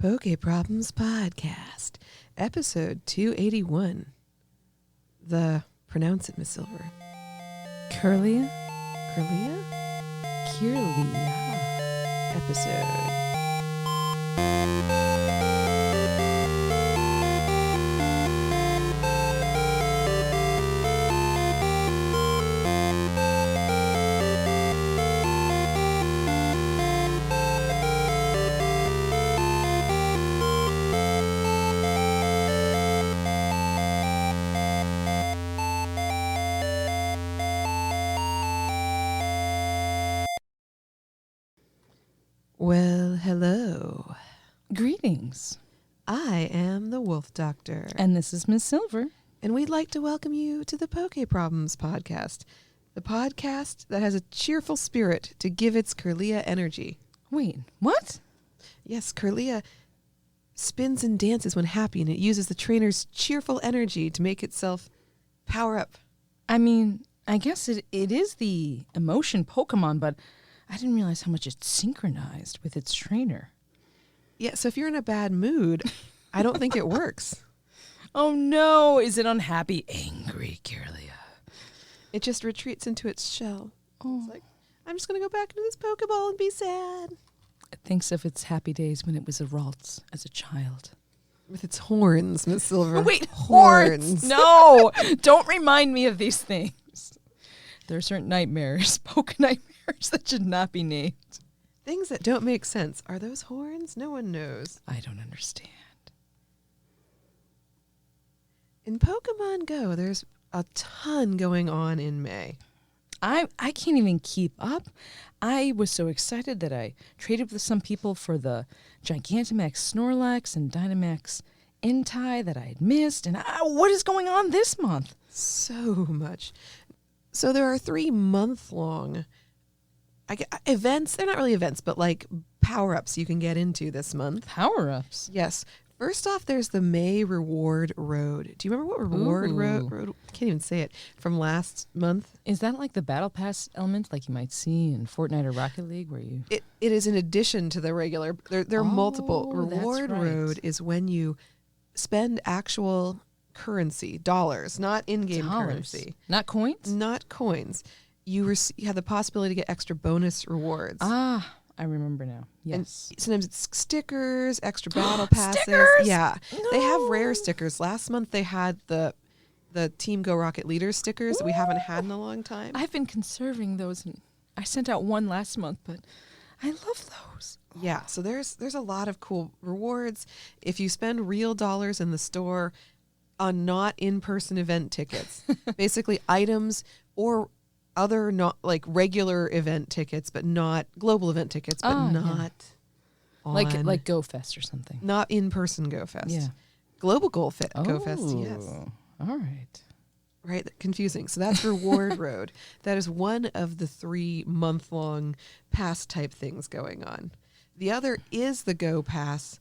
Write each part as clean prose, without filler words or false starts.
PokeProblemsPodcast, episode 281. Pronounce it, Miss Silver. Kirlia? Kirlia episode. Well, hello. Greetings. I am the Wolf Doctor. And this is Miss Silver. And we'd like to welcome you to the Poke Problems Podcast, the podcast that has a cheerful spirit to give its Kirlia energy. Wait, what? Yes, Kirlia spins and dances when happy, and it uses the trainer's cheerful energy to make itself power up. I mean, I guess it is the emotion Pokemon, but I didn't realize how much it's synchronized with its trainer. Yeah, so if you're in a bad mood, I don't think it works. Oh no, is it unhappy, angry Kirlia? It just retreats into its shell. Oh. It's like, I'm just going to go back into this Pokeball and be sad. It thinks of its happy days when it was a Ralts as a child. With its horns, Miss Silver. Wait, horns! No! Don't remind me of these things. There are certain nightmares, Poke nightmares, that should not be named. Things that don't make sense. Are those horns? No one knows. I don't understand. In Pokemon Go, there's a ton going on in May. I can't even keep up. I was so excited that I traded with some people for the Gigantamax Snorlax and Dynamax Entei that I had missed. And what is going on this month? So much. So there are 3 month-long events. They're not really events, but like power-ups you can get into this month. Power-ups? Yes. First off, there's the May Reward Road. Do you remember what Reward Road? I can't even say it. From last month. Is that like the Battle Pass element like you might see in Fortnite or Rocket League where you... It is in addition to the regular. There are multiple. Reward that's right. Road is when you spend actual currency, dollars, not in-game currency. Not coins? Not coins. You have the possibility to get extra bonus rewards. Ah, I remember now. Yes. And sometimes it's stickers, extra battle passes. Stickers? Yeah. No. They have rare stickers. Last month they had the Team Go Rocket Leaders stickers that we haven't had in a long time. I've been conserving those, and I sent out one last month, but I love those. Yeah, so there's a lot of cool rewards. If you spend real dollars in the store on not in-person event tickets, basically items or other not like regular event tickets, but not global event tickets, but not on, like Go Fest or something. not in-person Go Fest. Yeah. Global Go Fest, yes. All right. Right, confusing. So that's Reward Road. That is one of the 3 month-long pass type things going on. The other is the Go Pass,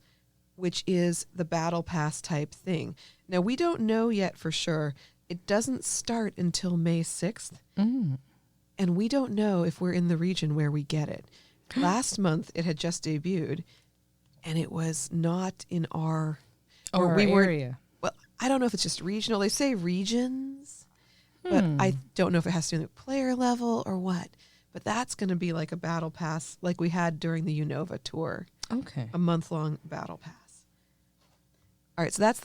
which is the Battle Pass type thing. Now, we don't know yet for sure. It doesn't start until May 6th. And we don't know if we're in the region where we get it. Last month, it had just debuted, and it was not in our area. Well, I don't know if it's just regional. They say regions, but I don't know if it has to do with player level or what. But that's going to be like a battle pass like we had during the Unova tour. Okay. A month-long battle pass. All right, so that's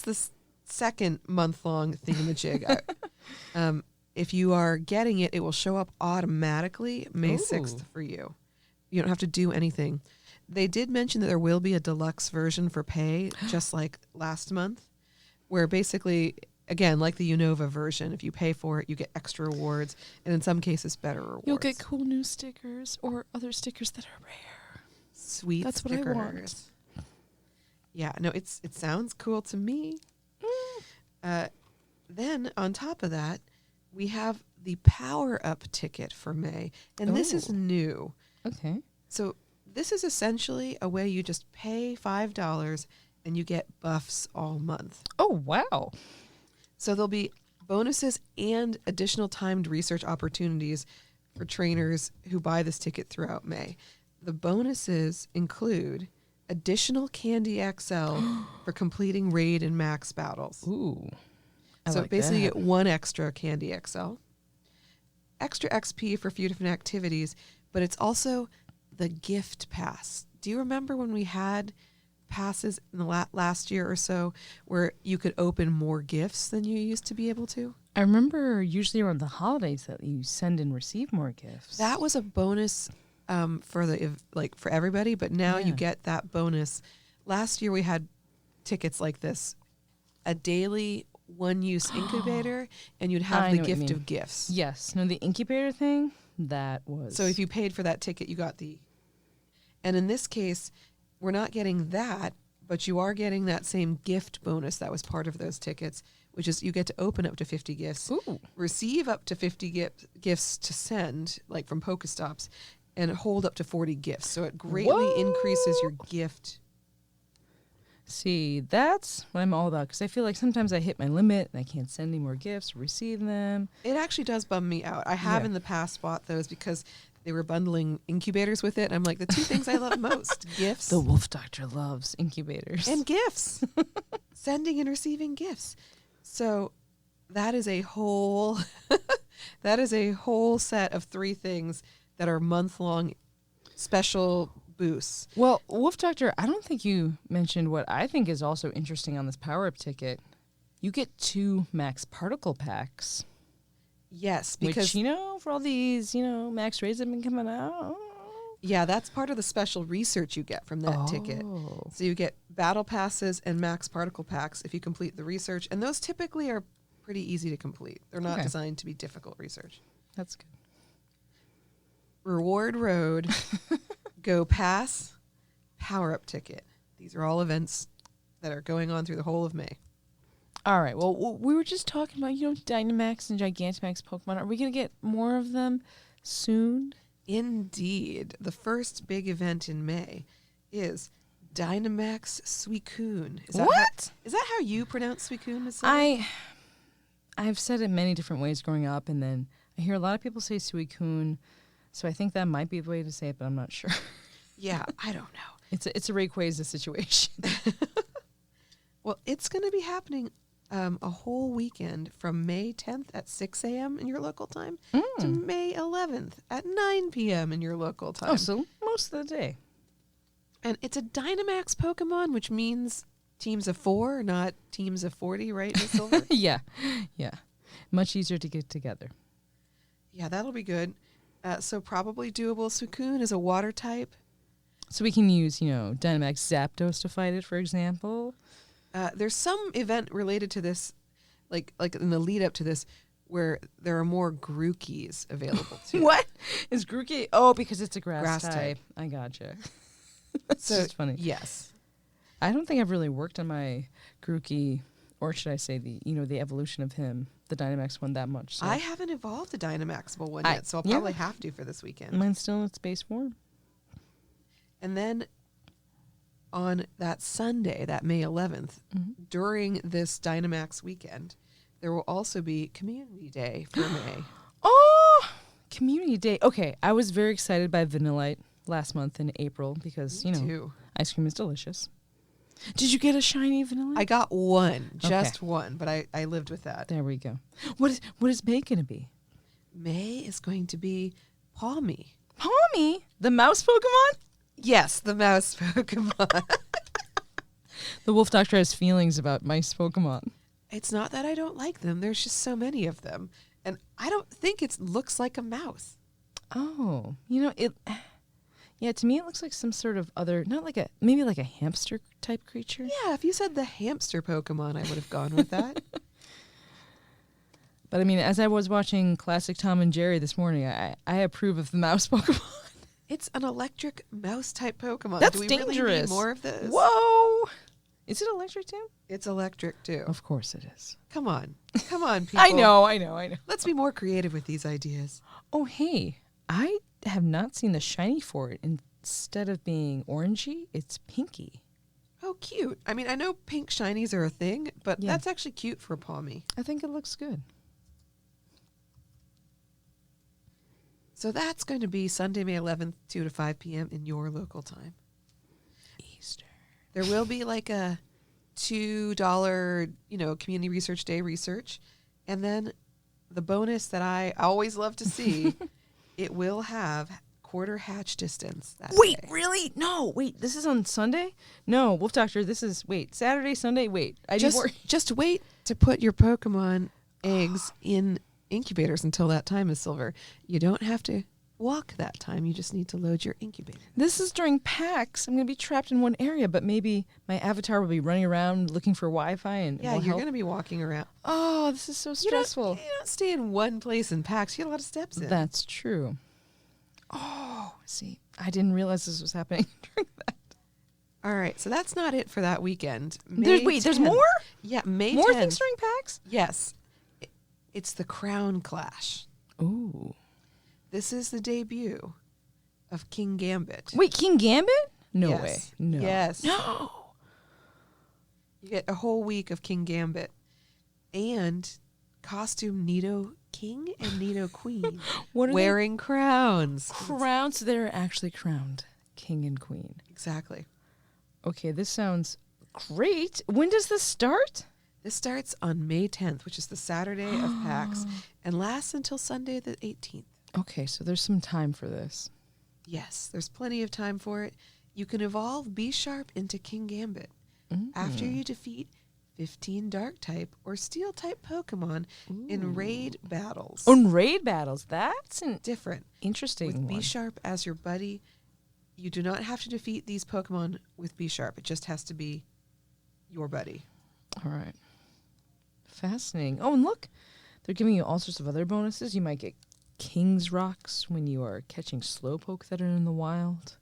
the second month-long thingamajig. If you are getting it, it will show up automatically May 6th for you. You don't have to do anything. They did mention that there will be a deluxe version for pay, just like last month, where basically, again, like the Unova version, if you pay for it, you get extra rewards, and in some cases, better rewards. You'll get cool new stickers or other stickers that are rare. Sweet That's stickers. what I want. Yeah, no, it sounds cool to me. Then, on top of that, we have the Power Up ticket for May, and this is new. Okay. So this is essentially a way you just pay $5 and you get buffs all month. Oh, wow. So there'll be bonuses and additional timed research opportunities for trainers who buy this ticket throughout May. The bonuses include additional Candy XL for completing raid and max battles. Ooh. I So like basically that. you get one extra Candy XL. Extra XP for a few different activities, but it's also the gift pass. Do you remember when we had passes in the last year or so where you could open more gifts than you used to be able to? I remember usually around the holidays that you send and receive more gifts. That was a bonus for everybody, but now you get that bonus. Last year we had tickets like this, a daily one-use incubator, and you'd have I the know what you gift mean. of gifts. Yes. No, the incubator thing, that was... So if you paid for that ticket, you got the... And in this case, we're not getting that, but you are getting that same gift bonus that was part of those tickets, which is you get to open up to 50 gifts, receive up to 50 gifts to send, like from Pokestops, and hold up to 40 gifts. So it greatly increases your gift. See, that's what I'm all about, because I feel like sometimes I hit my limit and I can't send any more gifts or receive them. It actually does bum me out. I have in the past bought those because they were bundling incubators with it. And I'm like, the two things I love most, gifts. The Wolf Doctor loves incubators. And gifts. Sending and receiving gifts. So that is a whole set of 3 things that are month-long special boosts. Well, Wolf Doctor, I don't think you mentioned what I think is also interesting on this power-up ticket. You get 2 max particle packs. Yes, because... Which, for all these, max raids that have been coming out. Yeah, that's part of the special research you get from that ticket. So you get battle passes and max particle packs if you complete the research. And those typically are pretty easy to complete. They're not designed to be difficult research. That's good. Reward Road, Go Pass, Power Up Ticket. These are all events that are going on through the whole of May. All right. Well, we were just talking about, Dynamax and Gigantamax Pokemon. Are we going to get more of them soon? Indeed. The first big event in May is Dynamax Suicune. Is that how you pronounce Suicune, Ms. Silver? I've said it many different ways growing up, and then I hear a lot of people say Suicune, so I think that might be the way to say it, but I'm not sure. Yeah, I don't know. It's a Rayquaza situation. Well, it's going to be happening a whole weekend from May 10th at 6 a.m. in your local time to May 11th at 9 p.m. in your local time. Oh, so most of the day. And it's a Dynamax Pokemon, which means teams of 4, not teams of 40, right, Ms. Silver? Yeah. Much easier to get together. Yeah, that'll be good. So probably doable. Suicune is a water type. So we can use, Dynamax Zapdos to fight it, for example. There's some event related to this, like in the lead up to this, where there are more Grookey's available too. What? Is Grookey? Oh, because it's a grass type. type. I gotcha. That's just funny. Yes. I don't think I've really worked on my Grookey, or should I say the evolution of him, the Dynamax one, that much. So. I haven't evolved a Dynamaxable one yet, so I'll probably have to for this weekend. Mine's still in its base form. And then on that Sunday, that May 11th, during this Dynamax weekend, there will also be Community Day for May. Oh, Community Day. Okay, I was very excited by Vanillite last month in April because, Me too. Ice cream is delicious. Did you get a shiny Vanillite? I got one, just one, but I lived with that. There we go. What is May going to be? May is going to be Palmy. Palmy? The mouse Pokemon? Yes, the mouse Pokemon. The Wolf Doctor has feelings about mice Pokemon. It's not that I don't like them. There's just so many of them. And I don't think it looks like a mouse. Oh, it... Yeah, to me it looks like some sort of other, maybe like a hamster type creature. Yeah, if you said the hamster Pokemon, I would have gone with that. But I mean, as I was watching Classic Tom and Jerry this morning, I approve of the mouse Pokemon. It's an electric mouse type Pokemon. That's Do we dangerous. really need more of this? Whoa! Is it electric too? It's electric too. Of course it is. Come on, people. I know. Let's be more creative with these ideas. Oh, hey, I have not seen the shiny for it. Instead of being orangey, it's pinky. Oh, cute. I mean, I know pink shinies are a thing, but that's actually cute for a Palmy. I think it looks good. So that's going to be Sunday, May 11th, 2 to 5 p.m. in your local time. Eastern. There will be like a $2, community research day research. And then the bonus that I always love to see, it will have quarter hatch distance that Wait, day. really? No, wait, this is on Sunday? No, Wolf Doctor, this is, Saturday, Sunday? Wait, Just wait to put your Pokemon eggs in incubators until that time is Silver. You don't have to walk that time. You just need to load your incubator. This is during PAX. I'm going to be trapped in one area, but maybe my avatar will be running around looking for Wi-Fi and Yeah, you're going to be walking around. Oh, this is so stressful. You don't stay in one place in PAX. You get a lot of steps in. That's true. Oh, see, I didn't realize this was happening during that. All right, so that's not it for that weekend. There's more? Yeah, May 10th. More things during PAX? Yes. It's the Crown Clash. Ooh. This is the debut of King Gambit. Wait, King Gambit? No Yes. way. No. Yes. No. You get a whole week of King Gambit and costume Nido King and Nido Queen What are wearing crowns. Crowns? They're actually crowned king and queen. Exactly. Okay, this sounds great. When does this start? This starts on May 10th, which is the Saturday of PAX, and lasts until Sunday the 18th. Okay, so there's some time for this. Yes, there's plenty of time for it. You can evolve B-Sharp into King Gambit after you defeat 15 Dark-type or Steel-type Pokemon in raid battles. On raid battles, that's an Different. interesting With one. B-Sharp as your buddy, you do not have to defeat these Pokemon with B-Sharp. It just has to be your buddy. All right. Fascinating. Oh, and look, they're giving you all sorts of other bonuses. You might get King's Rocks when you are catching Slowpoke that are in the wild.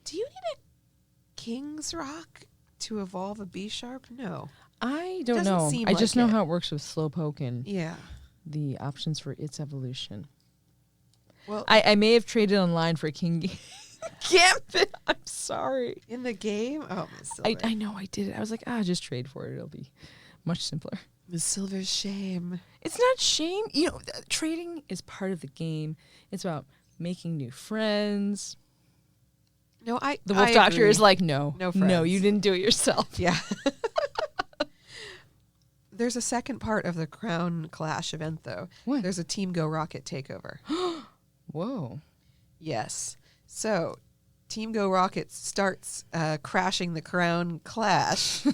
Do you need a King's Rock to evolve a B-Sharp? No. I don't Doesn't know. seem I just like know it. how it works with Slowpoke and Yeah. the options for its evolution. Well, I may have traded online for King Gambit. I'm sorry. in the game, oh, Miss Silver. I know I did it. I was like, just trade for it. It'll be much simpler. Miss Silver's shame. It's not shame. You know, trading is part of the game. It's about making new friends. No, The Wolf Doctor agree. is like, no, No no, friends. you didn't do it yourself. Yeah. There's a second part of the Crown Clash event, though. What? There's a Team Go Rocket takeover. Whoa. Yes. So, Team Go Rocket starts crashing the Crown Clash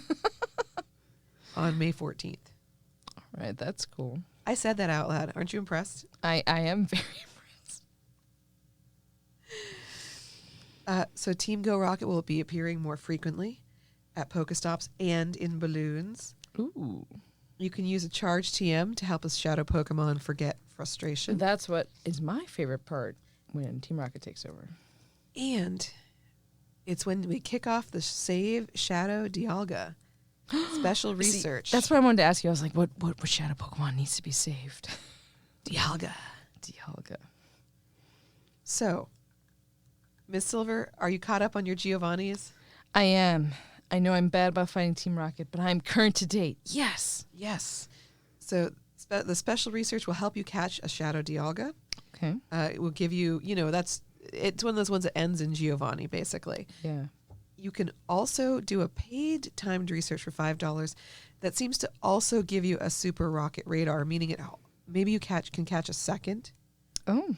on May 14th. All right, that's cool. I said that out loud. Aren't you impressed? I am very impressed. So, Team Go Rocket will be appearing more frequently at Pokestops and in balloons. Ooh. You can use a charge TM to help us shadow Pokemon forget frustration. That's what is my favorite part when Team Rocket takes over. And it's when we kick off the Save Shadow Dialga special research. See, that's what I wanted to ask you. I was like, what shadow Pokemon needs to be saved? Dialga. Dialga. So, Miss Silver, are you caught up on your Giovanni's? I am. I know I'm bad about fighting Team Rocket, but I'm current to date. Yes. Yes. So, the special research will help you catch a Shadow Dialga. Okay. It will give you, it's one of those ones that ends in Giovanni, basically. Yeah. You can also do a paid timed research for $5 that seems to also give you a Super Rocket Radar, meaning maybe you can catch a second. Oh.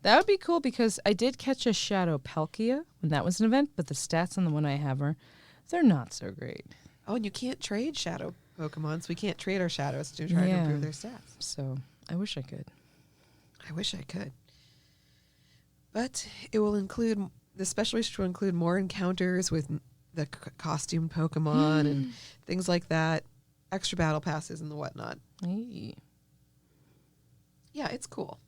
That would be cool because I did catch a Shadow Palkia when that was an event, but the stats on the one I have they're not so great. Oh, and you can't trade Shadow Pokemon, so we can't trade our Shadows to try to improve their stats. So I wish I could. I wish I could. But it will include, the special research will include more encounters with the costumed Pokemon and things like that, extra battle passes and the whatnot. Hey. Yeah, it's cool.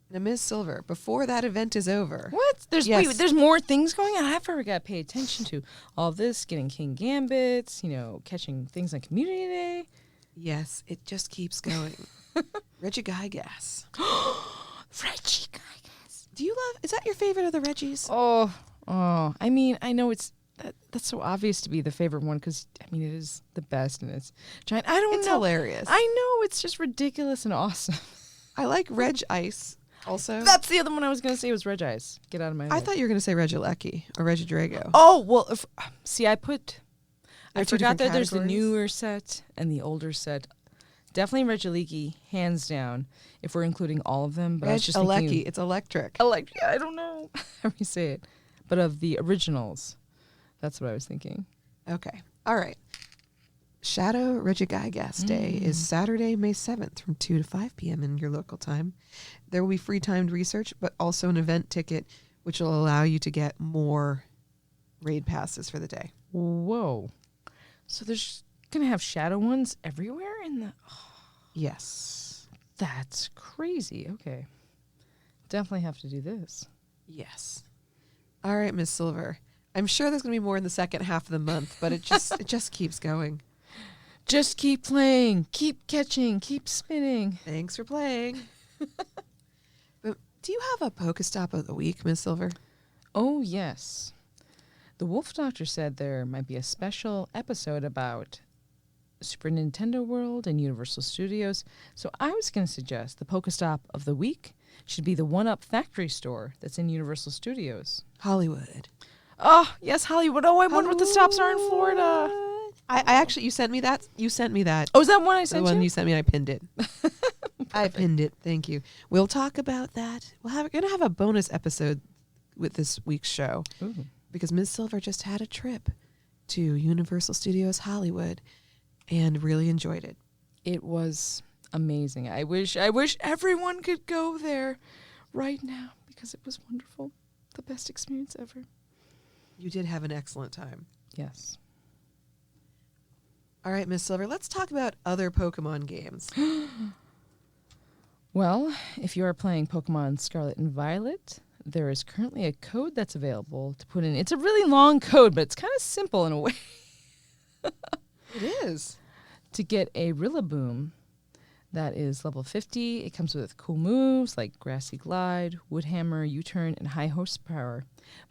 Now, Ms. Silver, before that event is over. What? Yes. There's more things going on? I've never got to pay attention to all this, getting King Gambits, catching things on Community Day. Yes, it just keeps going. Regigigas. Regigigas. Do you is that your favorite of the Reggies? Oh. I mean, I know that's so obvious to be the favorite one because, it is the best and it's giant. I don't know. It's hilarious. I know. It's just ridiculous and awesome. I like Reg Ice. Also, That's the other one I was going to say was Regice. Get out of my head. I thought you were going to say Regilecki or Regidrago. Oh, well, I They're two forgot different that there's the categories? newer set and the older set. Definitely Regieleki, hands down, if we're including all of them. But I was just Regilecki. thinking... It's electric. Yeah, I don't know how you say it. But of the originals, that's what I was thinking. Okay. All right. Shadow Regigigas Day is Saturday, May 7th from 2 to 5 p.m. in your local time. There will be free timed research, but also an event ticket, which will allow you to get more raid passes for the day. Whoa. So there's going to have shadow ones everywhere in the... Yes. That's crazy. Okay. Definitely have to do this. Yes. All right, Miss Silver. I'm sure there's going to be more in the second half of the month, but it just keeps going. Just keep playing, keep catching, keep spinning. Thanks for playing. But do you have a Pokestop of the week, Miss Silver? Oh, yes. The Wolf Doctor said there might be a special episode about Super Nintendo World and Universal Studios. So I was going to suggest the Pokestop of the week should be the 1-Up factory store that's in Universal Studios. Hollywood. Oh, yes, Hollywood. Oh, I wonder what the stops are in Florida. I actually, you sent me that. You sent me that. Oh, is that one I The sent one you? you sent me, I pinned it. I pinned it. Thank you. We'll talk about that. We're going to have a bonus episode with this week's show Ooh. because Ms. Silver just had a trip to Universal Studios Hollywood and really enjoyed it. It was amazing. I wish everyone could go there right now because it was wonderful. The best experience ever. You did have an excellent time. Yes. All right, Miss Silver, let's talk about other Pokemon games. Well, if you are playing Pokemon Scarlet and Violet, there is currently a code that's available to put in. It's a really long code, but it's kind of simple in a way. It is. To get a Rillaboom that is level 50. It comes with cool moves like Grassy Glide, Wood Hammer, U-Turn, and High Horsepower.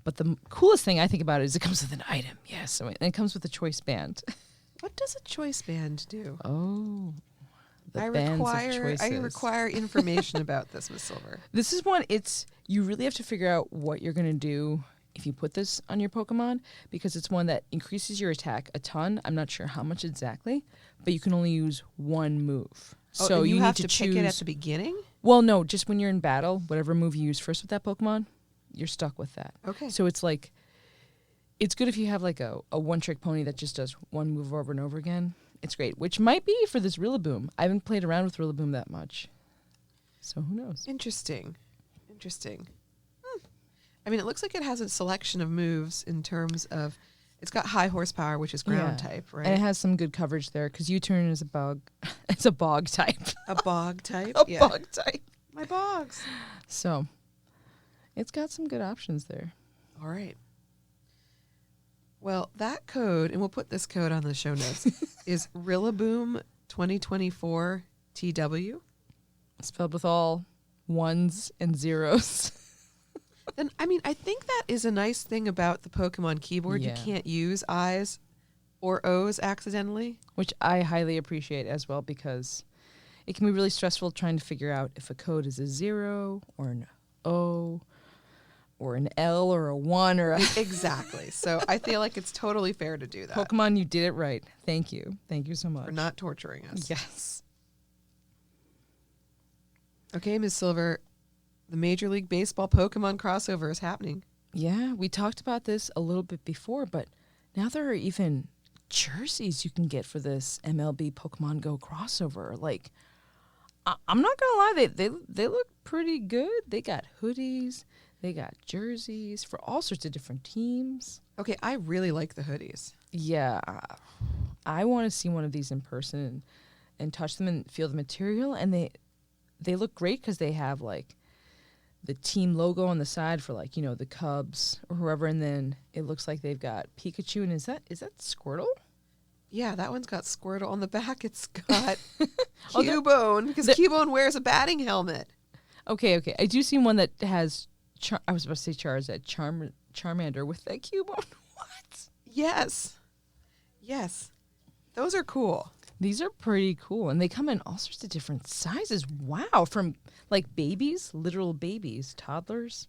But the coolest thing I think about it is it comes with an item. Yes, and it comes with a choice band. What does a choice band do? Oh, the I bands of require choices. information about this, Miss Silver. This is one, you really have to figure out what you're going to do if you put this on your Pokemon, because it's one that increases your attack a ton. I'm not sure how much exactly, but you can only use one move. So and you have need to pick choose it at the beginning? Well, no, just when you're in battle, whatever move you use first with that Pokemon, you're stuck with that. Okay. So it's like, it's good if you have like a one-trick pony that just does one move over and over again. It's great, which might be for this Rillaboom. I haven't played around with Rillaboom that much. So who knows? Interesting. I mean, it looks like it has a selection of moves in terms of, it's got high horsepower, which is ground type, right? And it has some good coverage there because U-Turn is a bog. It's a bog type. A bog type? Bog type. My bogs. So it's got some good options there. All right. Well, that code, and we'll put this code on the show notes, is Rillaboom 2024 TW. Spelled with all ones and zeros. Then, I mean, I think that is a nice thing about the Pokemon keyboard. Yeah. You can't use I's or O's accidentally. Which I highly appreciate as well because it can be really stressful trying to figure out if a code is a 0 or an O or an L or a 1 or a... Exactly. So I feel like it's totally fair to do that. Pokemon, you did it right. Thank you. Thank you so much. For not torturing us. Yes. Okay, Ms. Silver, the Major League Baseball Pokemon crossover is happening. Yeah, we talked about this a little bit before, but now there are even jerseys you can get for this MLB Pokemon Go crossover. Like, I'm not gonna lie, they look pretty good. They got hoodies, they got jerseys for all sorts of different teams. Okay, I really like the hoodies. Yeah, I want to see one of these in person and touch them and feel the material. And they look great because they have like the team logo on the side for like, you know, the Cubs or whoever, and then it looks like they've got Pikachu. And is that Squirtle? Yeah, that one's got Squirtle on the back. It's got Oh, Cubone, because Cubone wears a batting helmet. Okay. I do see one that has I was about to say Charizard, Charmander with that Cubone. What? Yes. Those are cool. These are pretty cool, and they come in all sorts of different sizes. Wow, from like babies, literal babies, toddlers,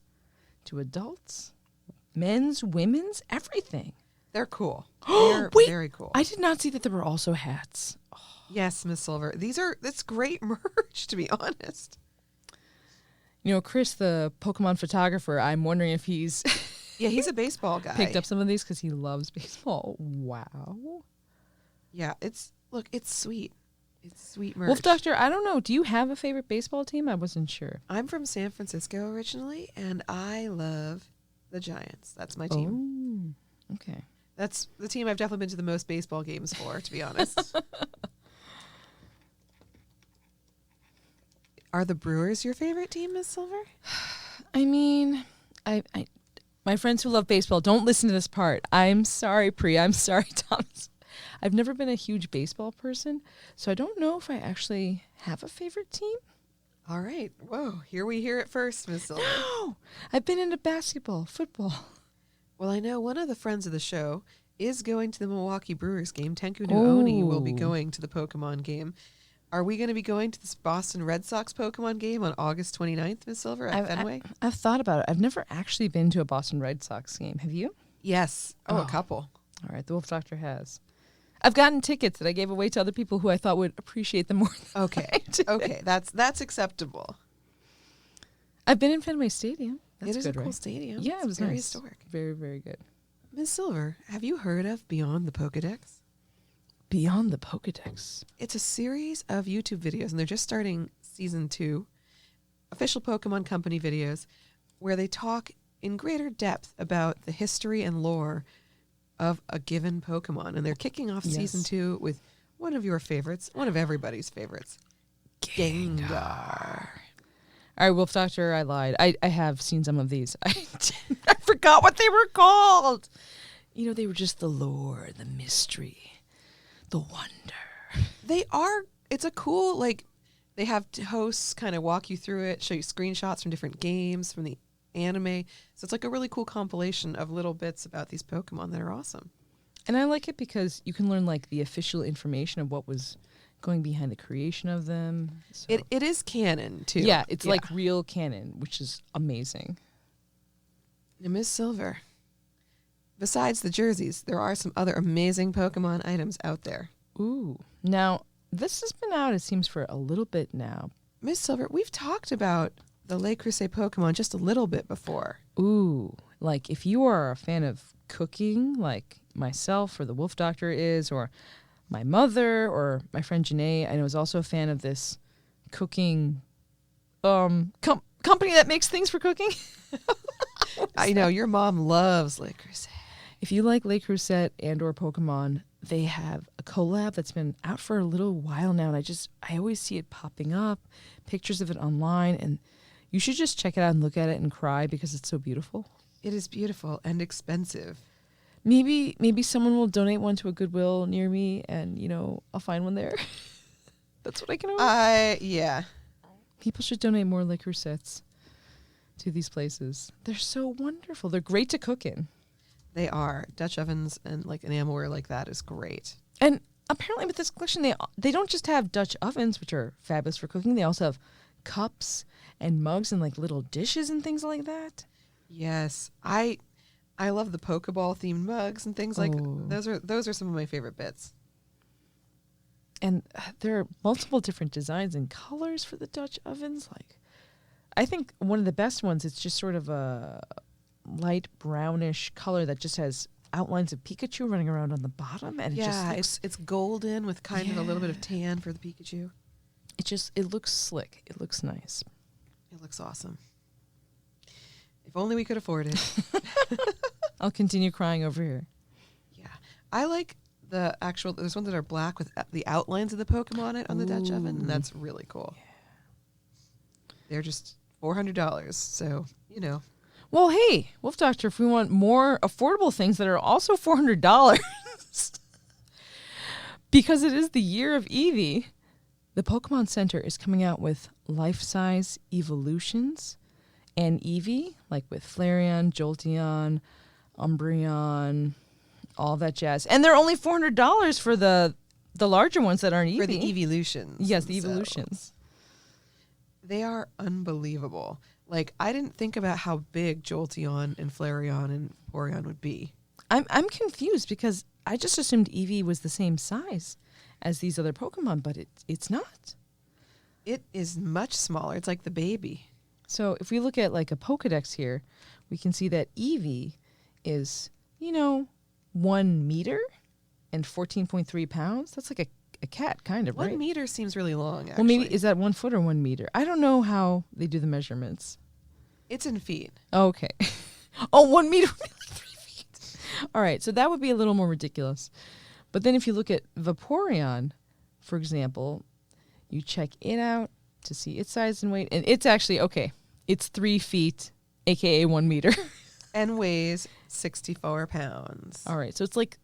to adults, men's, women's, everything. They're cool. They're Wait, very cool. I did not see that there were also hats. Yes, Miss Silver. That's great merch, to be honest. You know, Chris, the Pokemon photographer, I'm wondering if he's Yeah, he's a baseball guy. picked up some of these because he loves baseball. Wow. Yeah, it's sweet. It's sweet merch. Wolf Doctor, I don't know. Do you have a favorite baseball team? I wasn't sure. I'm from San Francisco originally, and I love the Giants. That's my team. Oh, okay. That's the team I've definitely been to the most baseball games for, to be honest. Are the Brewers your favorite team, Miss Silver? I mean, I my friends who love baseball, don't listen to this part. I'm sorry, Pri. I'm sorry, Thomas. I've never been a huge baseball person, so I don't know if I actually have a favorite team. All right. Whoa, here we hear it first, Miss Silver. No, I've been into basketball, football. Well, I know one of the friends of the show is going to the Milwaukee Brewers game. Tenku no Oni will be going to the Pokemon game. Are we going to be going to this Boston Red Sox Pokemon game on August 29th, Miss Silver, at Fenway? I've thought about it. I've never actually been to a Boston Red Sox game. Have you? Yes. Oh, a couple. All right, the Wolf Doctor has. I've gotten tickets that I gave away to other people who I thought would appreciate them more than Okay. I did. Okay, that's acceptable. I've been in Fenway Stadium. That's It is good, a cool right? stadium. Yeah, it was very nice. historic. Very, very good. Miss Silver, have you heard of Beyond the POKEDEX? Beyond the POKEDEX. It's a series of YouTube videos, and they're just starting season 2, official Pokemon Company videos, where they talk in greater depth about the history and lore of a given Pokemon. And they're kicking off season 2 with one of your favorites, one of everybody's favorites, Gengar. All right, Wolf Doctor, I lied. I have seen some of these. I forgot what they were called. You know, they were just the lore, the mystery, the wonder. They are, it's a cool, like, they have hosts kind of walk you through it, show you screenshots from different games, from the anime. So it's like a really cool compilation of little bits about these Pokemon that are awesome. And I like it because you can learn, like, the official information of what was going behind the creation of them. So. It is canon, too. Yeah, it's like real canon, which is amazing. And Miss Silver, besides the jerseys, there are some other amazing Pokemon items out there. Ooh. Now, this has been out, it seems, for a little bit now. Miss Silver, we've talked about the Le Creuset Pokemon just a little bit before. Ooh. Like, if you are a fan of cooking, like myself or the Wolf Doctor is, or my mother or my friend Janae, I know, is also a fan of this cooking company that makes things for cooking. I know, your mom loves Le Creuset. If you like Le Creuset and or Pokemon, they have a collab that's been out for a little while now, and I always see it popping up, pictures of it online, and you should just check it out and look at it and cry because it's so beautiful. It is beautiful and expensive. Maybe someone will donate one to a Goodwill near me, and, you know, I'll find one there. That's what I can hope. Yeah. People should donate more Le Creusets to these places. They're so wonderful. They're great to cook in. They are. Dutch ovens and like enamelware like that is great. And apparently with this collection, they don't just have Dutch ovens, which are fabulous for cooking. They also have cups and mugs and like little dishes and things like that. Yes. I love the Pokeball themed mugs and things like those are some of my favorite bits. And there are multiple different designs and colors for the Dutch ovens. Like, I think one of the best ones, it's just sort of a light brownish color that just has outlines of Pikachu running around on the bottom, and it's golden with kind of a little bit of tan for the Pikachu. It looks slick. It looks nice. It looks awesome. If only we could afford it. I'll continue crying over here. Yeah. I like there's ones that are black with the outlines of the Pokemon on the Dutch oven, and that's really cool. Yeah. They're just $400, so, you know. Well, hey, Wolf Doctor, if we want more affordable things that are also $400, because it is the year of Eevee, the Pokemon Center is coming out with life-size evolutions and Eevee, like with Flareon, Jolteon, Umbreon, all that jazz. And they're only $400 for the The larger ones that aren't Eevee. For the evolutions. Yes, the themselves. evolutions. They are unbelievable. Like, I didn't think about how big Jolteon and Flareon and Vaporeon would be. I'm confused because I just assumed Eevee was the same size as these other Pokemon, but it's not. It is much smaller. It's like the baby. So if we look at like a Pokedex here, we can see that Eevee is, 1 meter and 14.3 pounds. That's like a cat, kind of, 1 right? meter seems really long, actually. Well, maybe, is that 1 foot or 1 meter? I don't know how they do the measurements. It's in feet. Okay. Oh, 1 meter would be like 3 feet. All right, so that would be a little more ridiculous. But then if you look at Vaporeon, for example, you check it out to see its size and weight, and it's actually, okay, it's 3 feet, aka 1 meter. And weighs 64 pounds. All right, so it's like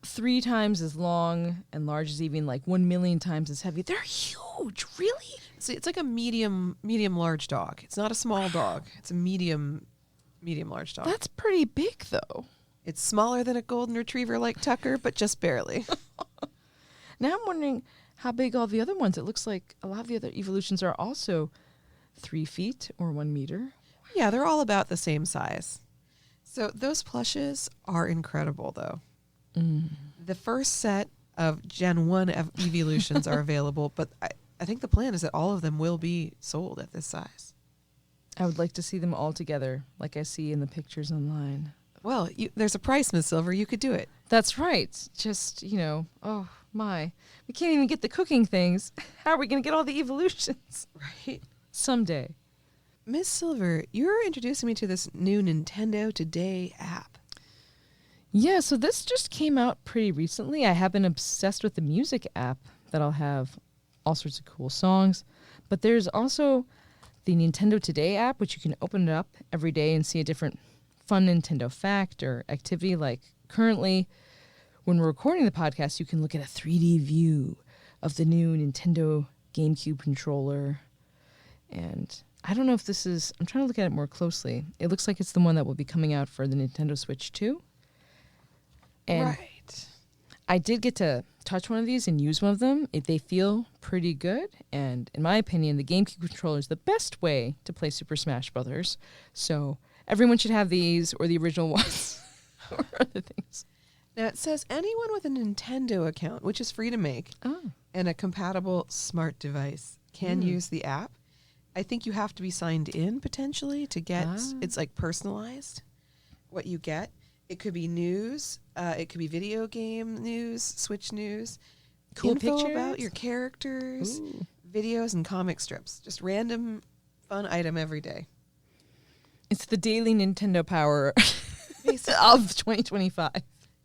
3 times as long and large as Eevee, like 1 million times as heavy. They're huge, really? So it's like a medium large dog. It's not a small dog. It's a medium large dog. That's pretty big, though. It's smaller than a golden retriever like Tucker, but just barely. Now I'm wondering how big all the other ones. It looks like a lot of the other evolutions are also 3 feet or 1 meter. Yeah, they're all about the same size. So those plushes are incredible, though. The first set of Gen 1 evolutions are available, but I think the plan is that all of them will be sold at this size. I would like to see them all together, like I see in the pictures online. Well, there's a price, Miss Silver. You could do it. That's right. Just, oh my. We can't even get the cooking things. How are we going to get all the evolutions? Right. Someday. Miss Silver, you're introducing me to this new Nintendo Today app. Yeah, so this just came out pretty recently. I have been obsessed with the music app that'll have all sorts of cool songs. But there's also the Nintendo Today app, which you can open it up every day and see a different fun Nintendo fact or activity. Like currently, when we're recording the podcast, you can look at a 3D view of the new Nintendo GameCube controller. And I don't know if this is, I'm trying to look at it more closely. It looks like it's the one that will be coming out for the Nintendo Switch 2. And right. I did get to touch one of these and use one of them. They feel pretty good. And in my opinion, the GameCube controller is the best way to play Super Smash Brothers. So everyone should have these or the original ones or other things. Now it says anyone with a Nintendo account, which is free to make, and a compatible smart device can use the app. I think you have to be signed in potentially to get, it's like personalized, what you get. It could be news. It could be video game news, Switch news. Cool info pictures about your characters, videos, and comic strips. Just random fun item every day. It's the daily Nintendo power of 2025.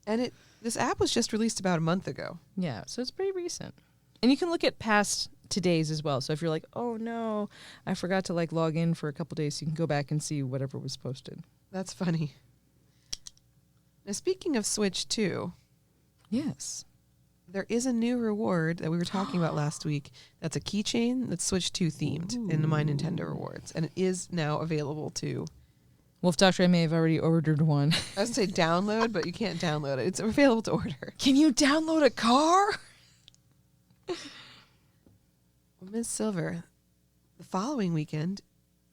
And this app was just released about a month ago. Yeah, so it's pretty recent. And you can look at past today's as well. So if you're like, oh no, I forgot to log in for a couple days, you can go back and see whatever was posted. That's funny. Now, speaking of Switch 2, yes, there is a new reward that we were talking about last week. That's a keychain that's Switch 2 themed in the My Nintendo Rewards. And it is now available to... Wolf Doctor, I may have already ordered one. I was going to say download, but you can't download it. It's available to order. Can you download a car? Well, Ms. Silver, the following weekend,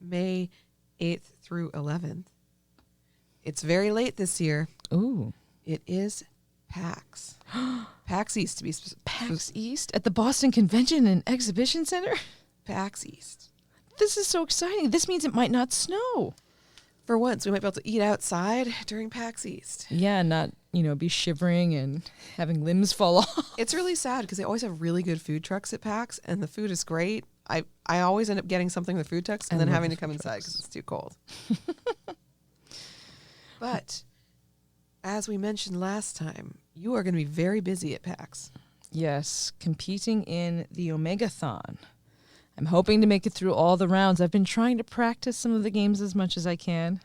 May 8th through 11th, it's very late this year. Ooh. It is PAX. PAX East, to be specific. PAX East at the Boston Convention and Exhibition Center? PAX East. This is so exciting. This means it might not snow. For once, we might be able to eat outside during PAX East. Yeah, not, be shivering and having limbs fall off. It's really sad because they always have really good food trucks at PAX, and the food is great. I always end up getting something with food trucks and then having to come inside because it's too cold. But as we mentioned last time, you are going to be very busy at PAX. Yes, competing in the Omegathon. I'm hoping to make it through all the rounds. I've been trying to practice some of the games as much as I can.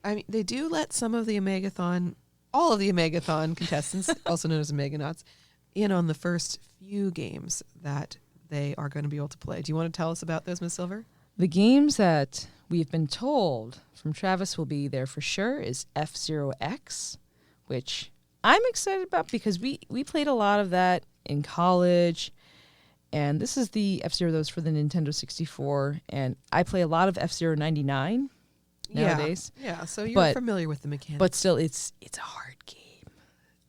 I mean, they do let some of the Omegathon, all of the Omegathon contestants, also known as Omeganauts, in on the first few games that they are going to be able to play. Do you want to tell us about those, Ms. Silver? The games that we've been told from Travis will be there for sure is F-Zero X, which I'm excited about because we played a lot of that in college. And this is the F-Zero that was for the Nintendo 64. And I play a lot of F-Zero 99 nowadays. Yeah, so you're familiar with the mechanics. But still, it's a hard game.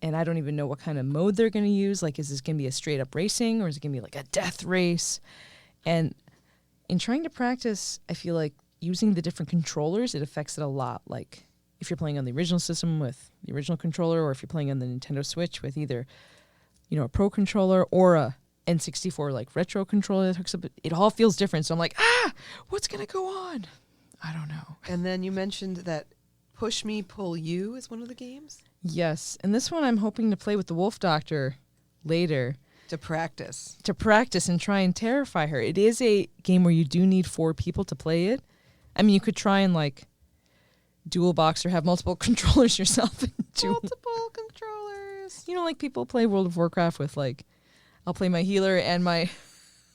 And I don't even know what kind of mode they're going to use. Like, is this going to be a straight-up racing, or is it going to be like a death race? And in trying to practice, I feel like using the different controllers, it affects it a lot. Like, if you're playing on the original system with the original controller, or if you're playing on the Nintendo Switch with either, a Pro controller or a N64 like retro controller that hooks up, it all feels different. So I'm like, what's going to go on? I don't know. And then you mentioned that Push Me, Pull You is one of the games? Yes. And this one I'm hoping to play with the Wolf Doctor later. To practice and try and terrify her. It is a game where you do need 4 people to play it. I mean, you could try and like dual box or have multiple controllers yourself. Multiple controllers. Like people play World of Warcraft with like, I'll play my healer and my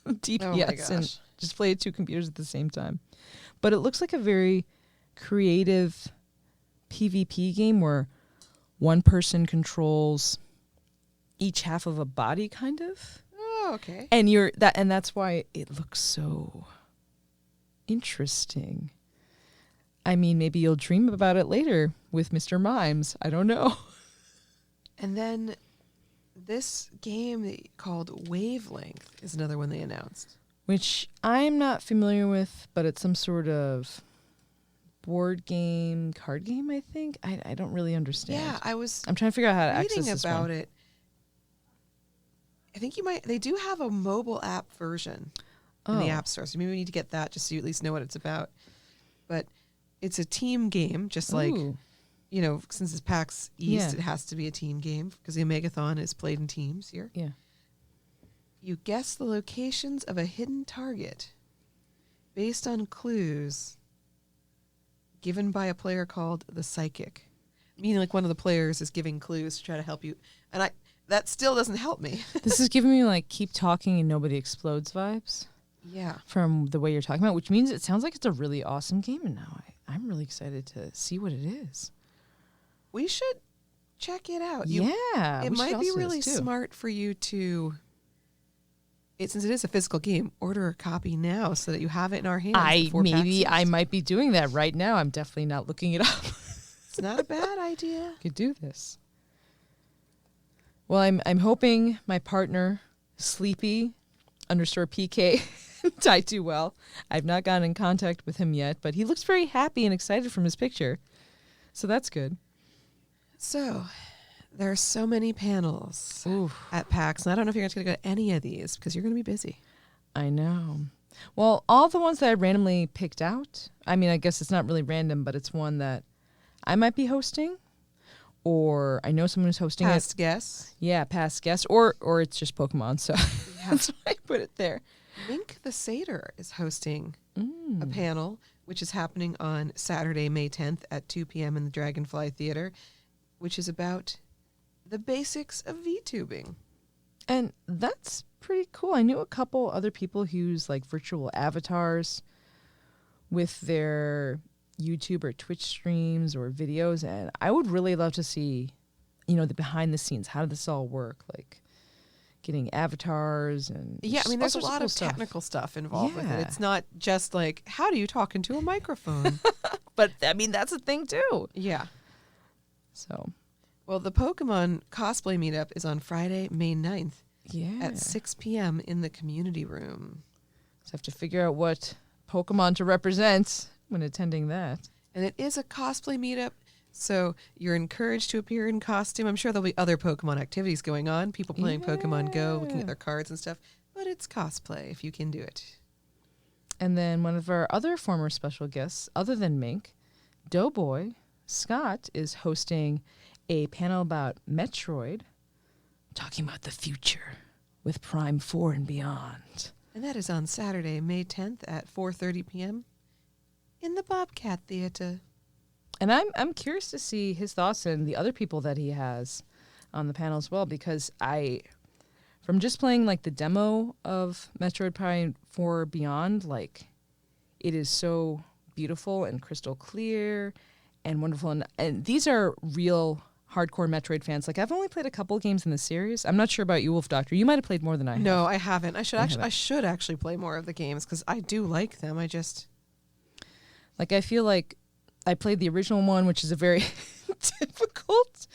DPS and just play 2 computers at the same time. But it looks like a very creative PvP game where one person controls each half of a body, kind of. Oh, okay. And that's why it looks so interesting. I mean, maybe you'll dream about it later with Mr. Mimes. I don't know. And then this game called Wavelength is another one they announced. Which I'm not familiar with, but it's some sort of board game, card game, I think. I don't really understand. Yeah, I'm trying to figure out how to access this one. about it. I think they do have a mobile app version in the App Store, so maybe we need to get that just so you at least know what it's about. But it's a team game, just like, since it's PAX East, it has to be a team game because the Omegathon is played in teams here. Yeah. You guess the locations of a hidden target based on clues given by a player called the Psychic. Meaning like one of the players is giving clues to try to help you. And that still doesn't help me. This is giving me like keep talking and nobody explodes vibes. Yeah. From the way you're talking about, which means it sounds like it's a really awesome game. And now I'm really excited to see what it is. We should check it out. It might be really smart for you to, since it is a physical game, order a copy now so that you have it in our hands. I might be doing that right now. I'm definitely not looking it up. It's not a bad idea. Could do this. Well, I'm hoping my partner, Sleepy _PK, die too well. I've not gotten in contact with him yet, but he looks very happy and excited from his picture. So that's good. So there are so many panels at PAX, and I don't know if you're going to go to any of these because you're going to be busy. I know. Well, all the ones that I randomly picked out, I mean, I guess it's not really random, but it's one that I might be hosting, or I know someone who's hosting it. Past guest. Yeah, past guest, or it's just Pokemon, so that's why I put it there. Mink the Satyr is hosting a panel, which is happening on Saturday, May 10th at 2 p.m. in the Dragonfly Theater, which is about the basics of VTubing. And that's pretty cool. I knew a couple other people who use like virtual avatars with their YouTube or Twitch streams or videos, and I would really love to see, the behind the scenes. How did this all work? Like getting avatars and there's a lot of technical stuff involved with it. It's not just like, how do you talk into a microphone? But I mean, that's a thing too. Yeah. So, well, the Pokemon cosplay meetup is on Friday, May 9th at 6 p.m. in the community room. So I have to figure out what Pokemon to represent when attending that. And it is a cosplay meetup, so you're encouraged to appear in costume. I'm sure there'll be other Pokemon activities going on, people playing Pokemon Go, looking at their cards and stuff, but it's cosplay if you can do it. And then one of our other former special guests, other than Mink, Doughboy Scott, is hosting a panel about Metroid, talking about the future with Prime 4 and beyond. And that is on Saturday, May 10th at 4:30 p.m. in the Bobcat Theater. And I'm curious to see his thoughts and the other people that he has on the panel as well, because from just playing like the demo of Metroid Prime 4 Beyond, like it is so beautiful and crystal clear and wonderful. And these are real hardcore Metroid fans. Like, I've only played a couple games in the series. I'm not sure about you, Wolf Doctor. You might have played more than I have. No, I haven't. I should actually play more of the games because I do like them. I just like. I feel like I played the original one, which is a very difficult.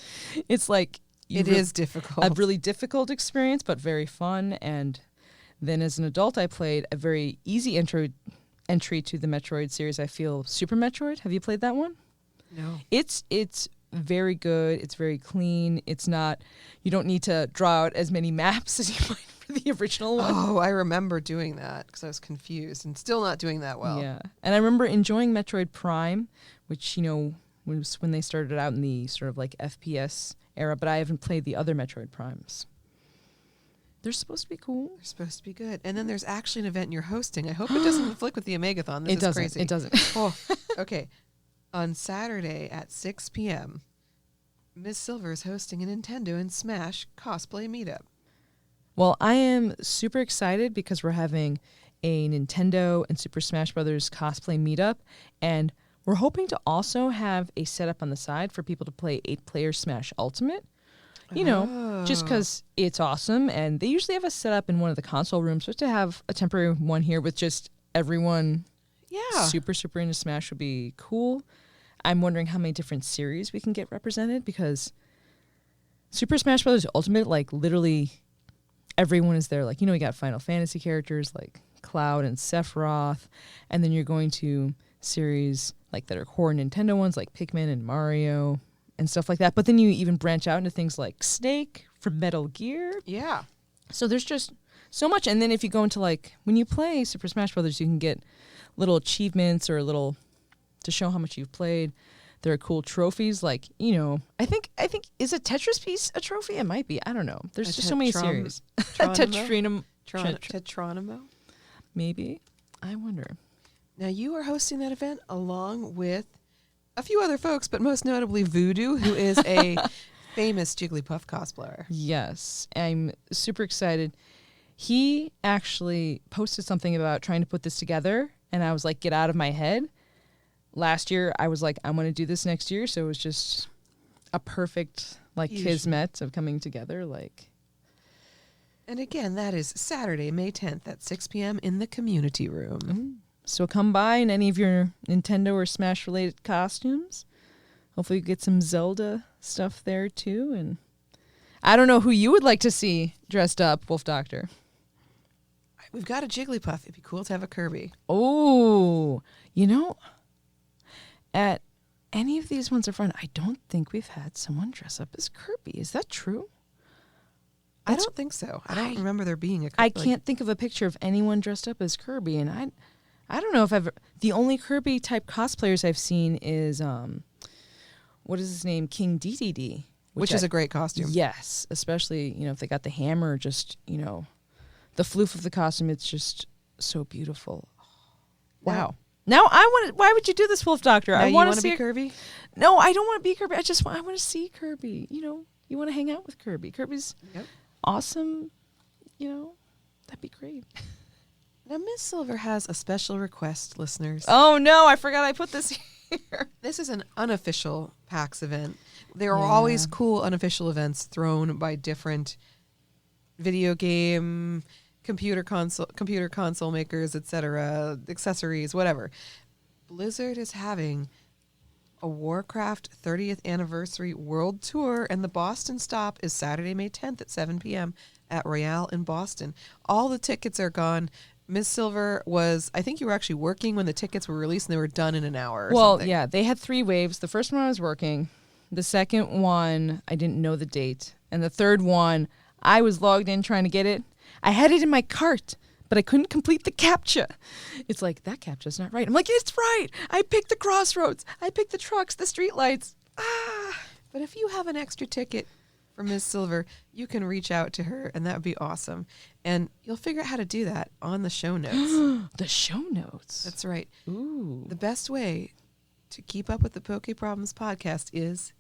It's like it is difficult. A really difficult experience, but very fun. And then as an adult, I played a very easy entry to the Metroid series. I feel Super Metroid. Have you played that one? No. It's very good. It's very clean. It's not, you don't need to draw out as many maps as you might for the original one. Oh, I remember doing that because I was confused and still not doing that well. Yeah. And I remember enjoying Metroid Prime, which, was when they started out in the sort of like FPS era, but I haven't played the other Metroid Primes. They're supposed to be cool. They're supposed to be good. And then there's actually an event you're hosting. I hope it doesn't conflict with the Omegathon. This is crazy. It doesn't. Oh, okay. On Saturday at 6 p.m., Ms. Silver is hosting a Nintendo and Smash cosplay meetup. Well, I am super excited because we're having a Nintendo and Super Smash Brothers cosplay meetup, and we're hoping to also have a setup on the side for people to play 8-player Smash Ultimate. Just because it's awesome, and they usually have a setup in one of the console rooms, but to have a temporary one here with just everyone super into Smash would be cool. I'm wondering how many different series we can get represented, because Super Smash Bros. Ultimate, like, literally everyone is there. Like, you got Final Fantasy characters like Cloud and Sephiroth, and then you're going to series like that are core Nintendo ones like Pikmin and Mario and stuff like that. But then you even branch out into things like Snake from Metal Gear. Yeah. So there's just so much. And then if you go into, like, when you play Super Smash Brothers, you can get little achievements or little to show how much you've played. There are cool trophies, like, I think is a Tetris piece a trophy? It might be. I don't know. There's just so many series. Tetronimo? Maybe. I wonder. Now, you are hosting that event along with a few other folks, but most notably Voodoo, who is a famous Jigglypuff cosplayer. Yes. I'm super excited. He actually posted something about trying to put this together, and I was like, get out of my head. Last year, I was like, I'm going to do this next year, so it was just a perfect, like, kismet of coming together, like. And again, that is Saturday, May 10th at 6 p.m. in the community room. Mm-hmm. So come by in any of your Nintendo or Smash-related costumes. Hopefully you get some Zelda stuff there, too. And I don't know who you would like to see dressed up, Wolf Doctor. We've got a Jigglypuff. It'd be cool to have a Kirby. Oh, at any of these ones in front, I don't think we've had someone dress up as Kirby. Is that true? I don't think so. I don't remember there being a Kirby. I can't think of a picture of anyone dressed up as Kirby, and I don't know if I've... The only Kirby-type cosplayers I've seen is, what is his name? King DDD. Which is a great costume. Yes, especially, if they got the hammer, just, the floof of the costume, it's just so beautiful. Wow. Now why would you do this, Wolf Doctor? I want to be Kirby? No, I don't want to be Kirby. I want to see Kirby. You want to hang out with Kirby. Kirby's awesome. That'd be great. Now, Ms. Silver has a special request, listeners. Oh, no, I forgot I put this here. This is an unofficial PAX event. There are always cool unofficial events thrown by different video game, computer console makers, etc., accessories, whatever. Blizzard is having a Warcraft 30th anniversary world tour, and the Boston stop is Saturday, May 10th at 7 p.m. at Royale in Boston. All the tickets are gone. Ms. Silver I think you were actually working when the tickets were released, and they were done in an hour or something. Yeah, they had 3 waves. The first one I was working. The second one, I didn't know the date. And the third one, I was logged in trying to get it. I had it in my cart, but I couldn't complete the CAPTCHA. It's like, that CAPTCHA's not right. I'm like, it's right. I picked the crossroads. I picked the trucks, the streetlights. But if you have an extra ticket for Ms. Silver, you can reach out to her, and that would be awesome. And you'll figure out how to do that on the show notes. The show notes? That's right. Ooh. The best way to keep up with the Poke Problems podcast is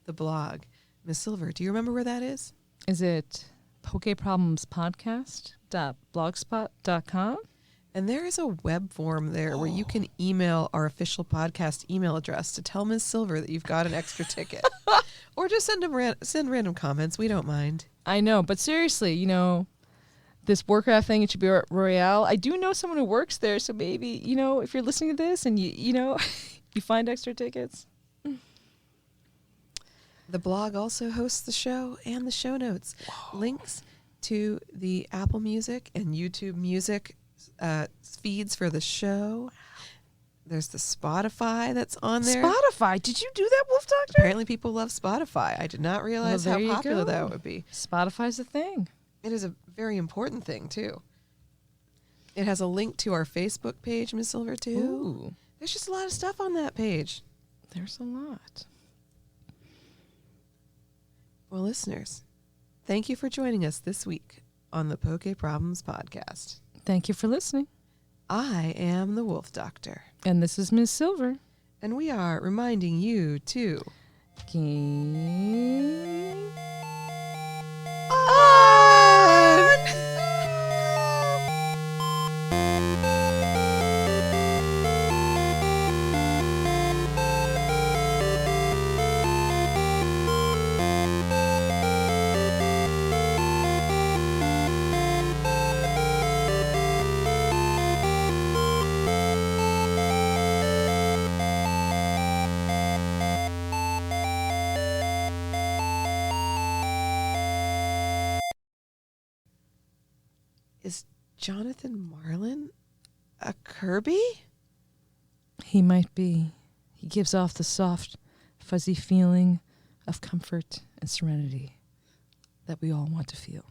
the blog. Ms. Silver, do you remember where that is? Is it PokeProblemsPodcast.blogspot.com? And there is a web form there where you can email our official podcast email address to tell Ms. Silver that you've got an extra ticket. Or just send random comments. We don't mind. I know, but seriously, this Warcraft thing at Chibi Royale, I do know someone who works there, so maybe, if you're listening to this and you find extra tickets. The blog also hosts the show and the show notes. Whoa. Links to the Apple Music and YouTube Music feeds for the show. There's the Spotify that's on there. Spotify? Did you do that, Wolf Doctor? Apparently people love Spotify. I did not realize how popular that would be. Spotify's a thing. It is a very important thing, too. It has a link to our Facebook page, Ms. Silver, too. Ooh. There's just a lot of stuff on that page. There's a lot. Well, listeners, thank you for joining us this week on the Poke Problems Podcast. Thank you for listening. I am the Wolf Doctor. And this is Ms. Silver. And we are reminding you to... Game on! Is Jonathan Marlin a Kirby? He might be. He gives off the soft, fuzzy feeling of comfort and serenity that we all want to feel.